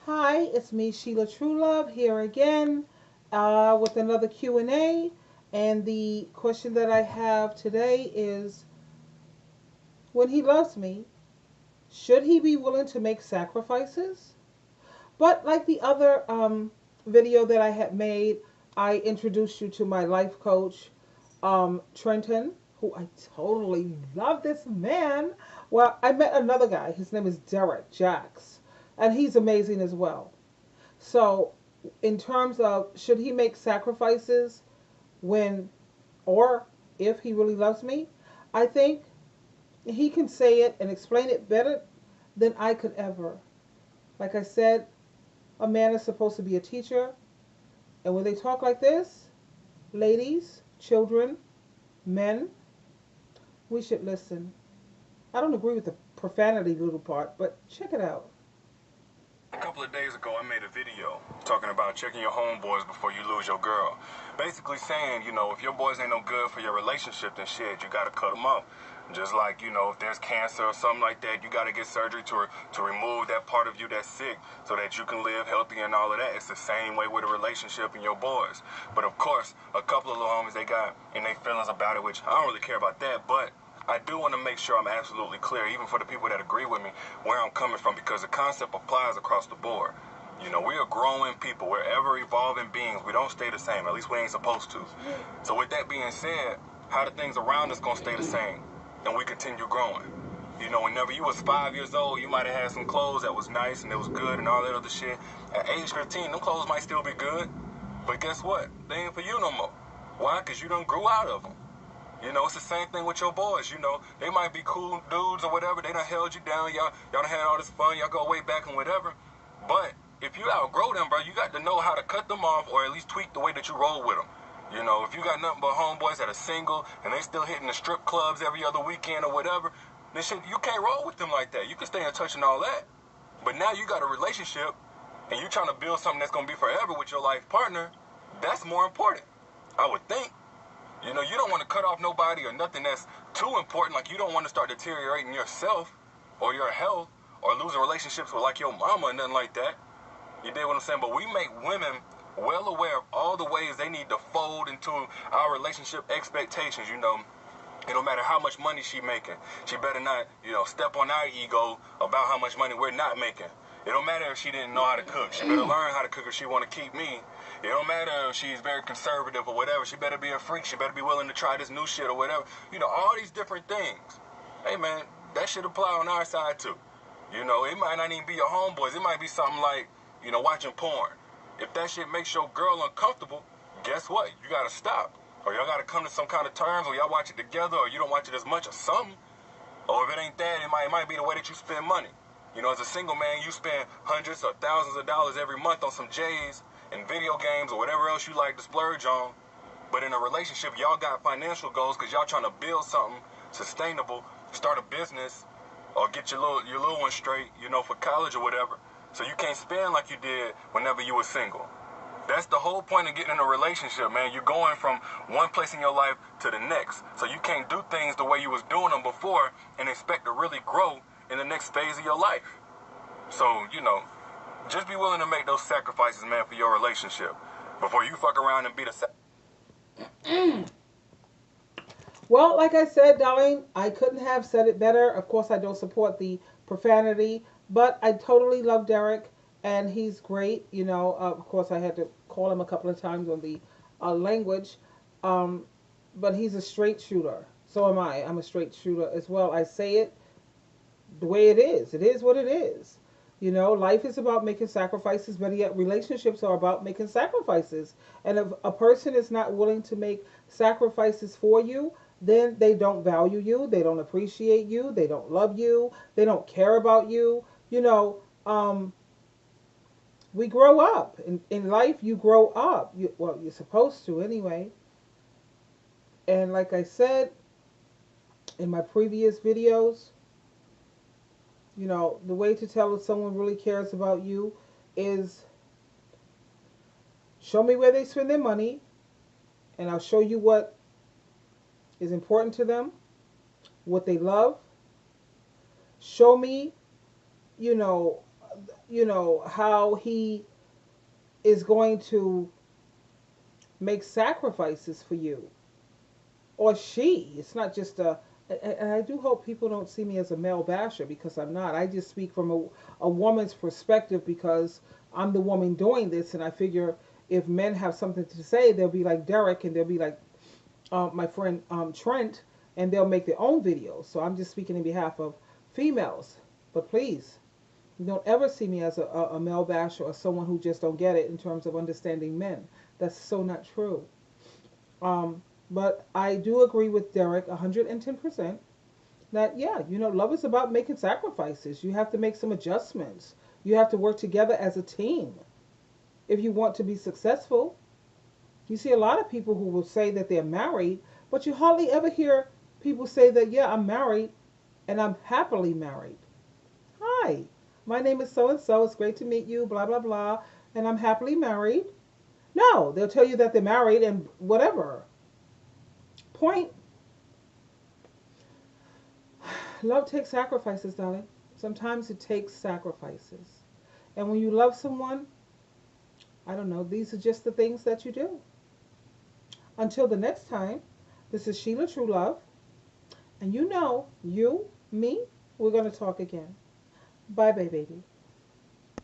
Hi, it's me, SheilaTruelove, here again with another Q&A. And the question that I have today is, when he loves me, should he be willing to make sacrifices? But like the other video that I had made, I introduced you to my life coach, Trenton, who I totally love this man. Well, I met another guy. His name is Derek Jacks, and he's amazing as well. So, in terms of should he make sacrifices when or if he really loves me, I think he can say it and explain it better than I could ever. Like I said, a man is supposed to be a teacher, and when they talk like this, ladies, children, men, we should listen. I don't agree with the profanity little part, but check it out. A couple of days ago, I made a video talking about checking your homeboys before you lose your girl. Basically saying, if your boys ain't no good for your relationship, then shit, you gotta cut them off. Just like, if there's cancer or something like that, you gotta get surgery to remove that part of you that's sick so that you can live healthy and all of that. It's the same way with a relationship and your boys. But of course, a couple of little homies, they got in their feelings about it, which I don't really care about that, but I do want to make sure I'm absolutely clear, even for the people that agree with me, where I'm coming from, because the concept applies across the board. We are growing people. We're ever evolving beings. We don't stay the same. At least we ain't supposed to. So with that being said, how the things around us going to stay the same? And we continue growing. Whenever you was 5 years old, you might have had some clothes that was nice and it was good and all that other shit. At age 15, them clothes might still be good. But guess what? They ain't for you no more. Why? Because you done grew out of them. It's the same thing with your boys. They might be cool dudes or whatever. They done held you down. Y'all done had all this fun. Y'all go way back and whatever. But if you outgrow them, bro, you got to know how to cut them off or at least tweak the way that you roll with them. If you got nothing but homeboys that are single and they still hitting the strip clubs every other weekend or whatever, then shit, you can't roll with them like that. You can stay in touch and all that. But now you got a relationship and you trying to build something that's going to be forever with your life partner. That's more important, I would think. You don't want to cut off nobody or nothing that's too important. Like, you don't want to start deteriorating yourself or your health or losing relationships with, like, your mama or nothing like that. You dig what I'm saying? But we make women well aware of all the ways they need to fold into our relationship expectations. It don't matter how much money she making. She better not, step on our ego about how much money we're not making. It don't matter if she didn't know how to cook. She better learn how to cook if she want to keep me. It don't matter if she's very conservative or whatever. She better be a freak. She better be willing to try this new shit or whatever. All these different things. Hey, man, that should apply on our side, too. It might not even be your homeboys. It might be something like, watching porn. If that shit makes your girl uncomfortable, guess what? You got to stop. Or y'all got to come to some kind of terms, or y'all watch it together, or you don't watch it as much or something. Or if it ain't that, it might be the way that you spend money. As a single man, you spend hundreds or thousands of dollars every month on some J's and video games or whatever else you like to splurge on. But in a relationship, y'all got financial goals because y'all trying to build something sustainable, start a business, or get your little one straight, for college or whatever. So you can't spend like you did whenever you were single. That's the whole point of getting in a relationship, man. You're going from one place in your life to the next. So you can't do things the way you was doing them before and expect to really grow in the next phase of your life. So, just be willing to make those sacrifices, man, for your relationship before you fuck around and be the... Well, like I said, darling, I couldn't have said it better. Of course, I don't support the profanity, but I totally love Derek, and he's great. Of course, I had to call him a couple of times on the language, but he's a straight shooter. So am I. I'm a straight shooter as well. I say it the way it is. It is what it is. Life is about making sacrifices, but yet relationships are about making sacrifices. And if a person is not willing to make sacrifices for you, then they don't value you, they don't appreciate you, they don't love you, they don't care about you. We grow up. In life, you grow up. Well, you're supposed to anyway. And like I said in my previous videos, the way to tell if someone really cares about you is show me where they spend their money, and I'll show you what is important to them, what they love. Show me, how he is going to make sacrifices for you, or she. It's not just a. And I do hope people don't see me as a male basher, because I'm not. I just speak from a woman's perspective, because I'm the woman doing this, and I figure if men have something to say, they'll be like Derek, and they'll be like my friend Trent, and they'll make their own videos. So I'm just speaking in behalf of females. But please, don't ever see me as a male basher, or someone who just don't get it in terms of understanding men. That's so not true. Um, but I do agree with Derek 110% that, yeah, love is about making sacrifices. You have to make some adjustments. You have to work together as a team if you want to be successful. You see a lot of people who will say that they're married, but you hardly ever hear people say that, yeah, I'm married and I'm happily married. Hi, my name is so and so. It's great to meet you, blah, blah, blah, and I'm happily married. No, they'll tell you that they're married and whatever. Point. Love takes sacrifices, darling. Sometimes it takes sacrifices. And when you love someone, I don't know, these are just the things that you do. Until the next time, this is Sheila True Love. And you, me, we're going to talk again. Bye, bye, baby.